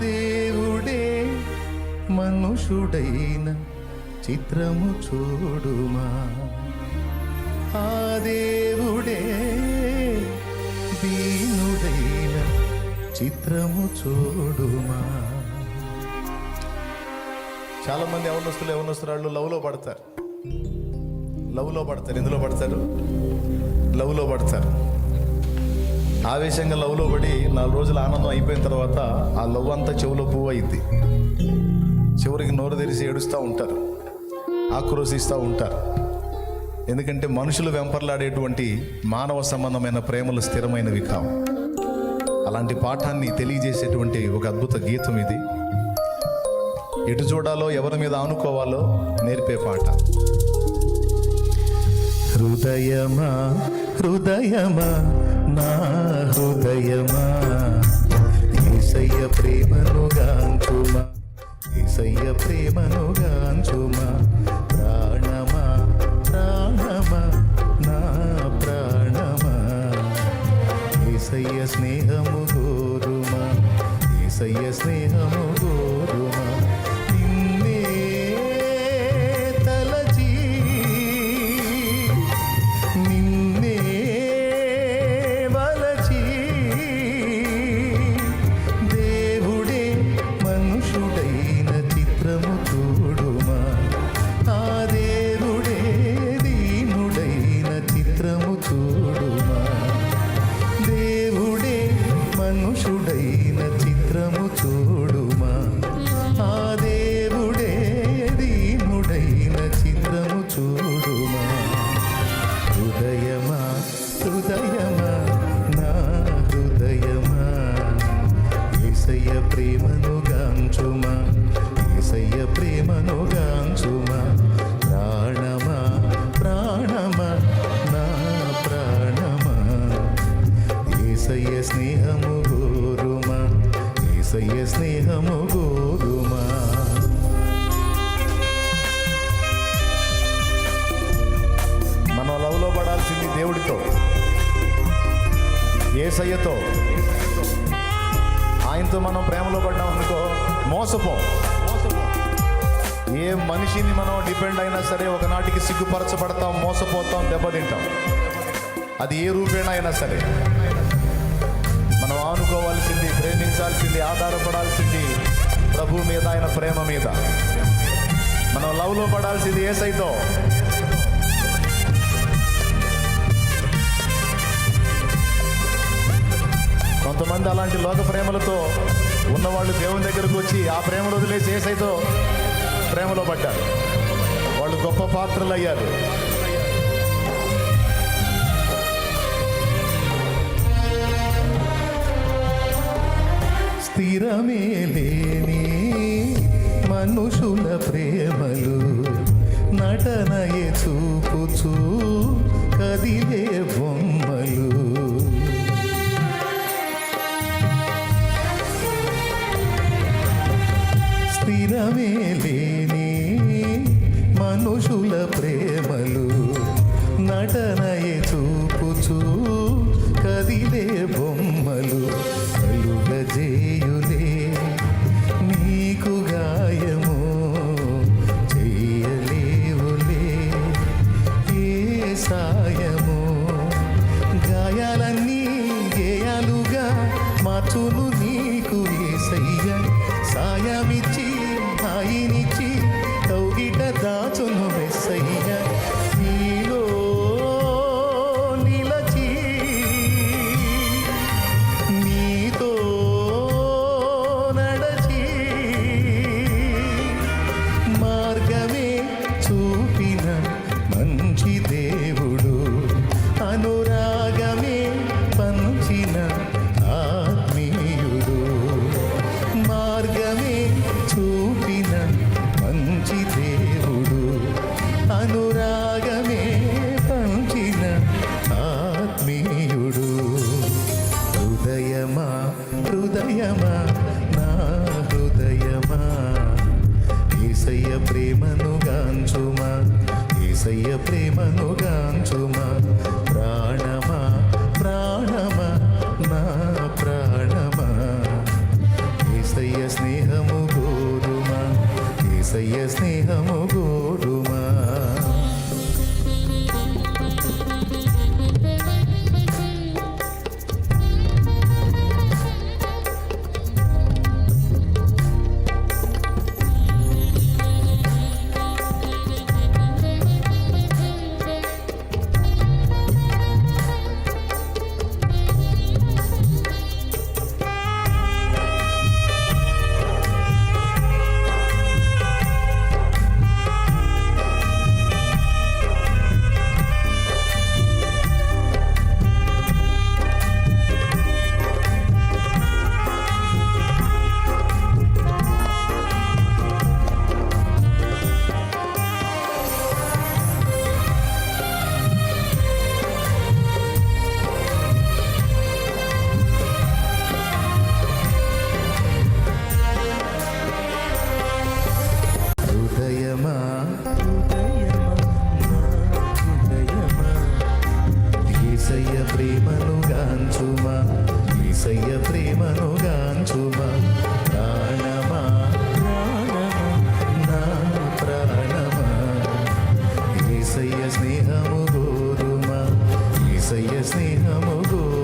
దేవుడే మనుషుడైన చిత్రము చూడుమా, ఆ దేవుడే దీనుడైన చిత్రము చూడుమా. చాలామంది యవనస్తురాళ్ళు లవ్లో పడతారు. ఎందులో పడతారు? లవ్లో పడతారు. ఆవేశంగా లవ్లో పడి 4 రోజుల ఆనందం అయిపోయిన తర్వాత ఆ లవ్ అంతా చెవులో పువ్వు అయింది. చివరికి నోరు తెరిచి ఏడుస్తూ ఉంటారు, ఆక్రోశిస్తూ ఉంటారు. ఎందుకంటే మనుషులు వెంపర్లాడేటువంటి మానవ సంబంధమైన ప్రేమలు స్థిరమైనవి కావు. అలాంటి పాఠాన్ని తెలియజేసేటువంటి ఒక అద్భుత గీతం ఇది. ఎటు చూడాలో, ఎవరి మీద ఆనుకోవాలో నేర్పే పాట. హృదయమా హృదయమా నా హృదయమా, యేసయ్య ప్రేమను గాంచుమా, యేసయ్య ప్రేమను గాంచుమా. ప్రాణమా ప్రాణమా నా ప్రాణమా, యేసయ్య స్నేహము గోరుమా, యేసయ్య స్నేహము గోరుమా. నిన్నే తలచి నిన్నే వలచి, దేవుడే మనుషుడైన చిత్రము చూడుమా, ఆ దేవుడే దీనుడైన చిత్రము చూడుమా. దేవుడే మనుషుడైన చిత్రము చూడుమా, ఆ దేవుడే దీనుడైన చిత్రము చూడుమా. హృదయమా హృదయమా నా హృదయమా, యేసయ్య ప్రేమను గాంచుమా, యేసయ్య ప్రేమను గాంచుమా. ప్రాణమా ప్రాణమా నా ప్రాణమా, యేసయ్య స్నేహము గోరుమా, యేసయ్య స్నేహము గోరుమా. మనం లవ్లో పడాల్సింది దేవుడితో, యేసయ్యతో. ఆయనతో మనం ప్రేమలో పడ్డాం అనుకో, మోసపో. ఏ మనిషిని మనం డిపెండ్ అయినా సరే ఒకనాటికి సిగ్గుపరచబడతాం, మోసపోతాం, దెబ్బతింటాం. అది ఏ రూపేణ అయినా సరే. మనం ఆనుకోవాల్సింది, ప్రేమించాల్సింది, ఆధారపడాల్సింది ప్రభు మీద, ఆయన ప్రేమ మీద. మనం లవ్లో పడాల్సింది యేసయ్యతో. కొంతమంది అలాంటి లోక ప్రేమలతో ఉన్నవాళ్ళు దేవుని దగ్గరకు వచ్చి ఆ ప్రేమను వదిలేసి యేసయ్యతో ప్రేమలో పడ్డారు. వాళ్ళు గొప్ప పాత్రలు అయ్యారు. స్థిరమే లేని మనుషుల ప్రేమలు నటనయే చూపుచూ కదిలే బొమ్మలు. స్థిరమే లేని మనుషుల ప్రేమలు నటనయే చూపుచూ కదిలే బొమ్మలు. కలుగజేయులే నీకు గాయము, చెయ్యలేవులే ఏ సాయము. గాయాలన్నీ గేయాలుగా మార్చును నీకు యేసయ్య. సాయమిచ్చి హాయినిచ్చి కౌగిట దాచును యేసయ్య. నీలో నిలచి నీతో నడచి మార్గమే చూపిన మంచి దేవుడు, అనురాగమే పంచిన ఆత్మీయుడు. మార్గమే చూపిన మంచి దేవుడు, అనురాగమే పంచిన ఆత్మీయుడు. హృదయమా హృదయమా నా హృదయమా, యేసయ్య ప్రేమను గాంచుమా, యేసయ్య ప్రేమను గాంచుమా. ప్రాణమా ప్రాణమా నా ప్రాణమా, యేసయ్య యేసయ్య ప్రేమను గాంచుమా, యేసయ్య ప్రేమను గాంచుమా. ప్రాణమా ప్రాణమా నా ప్రాణమా, యేసయ్య స్నేహము గోరుమా, యేసయ్య స్నేహము గోరుమా.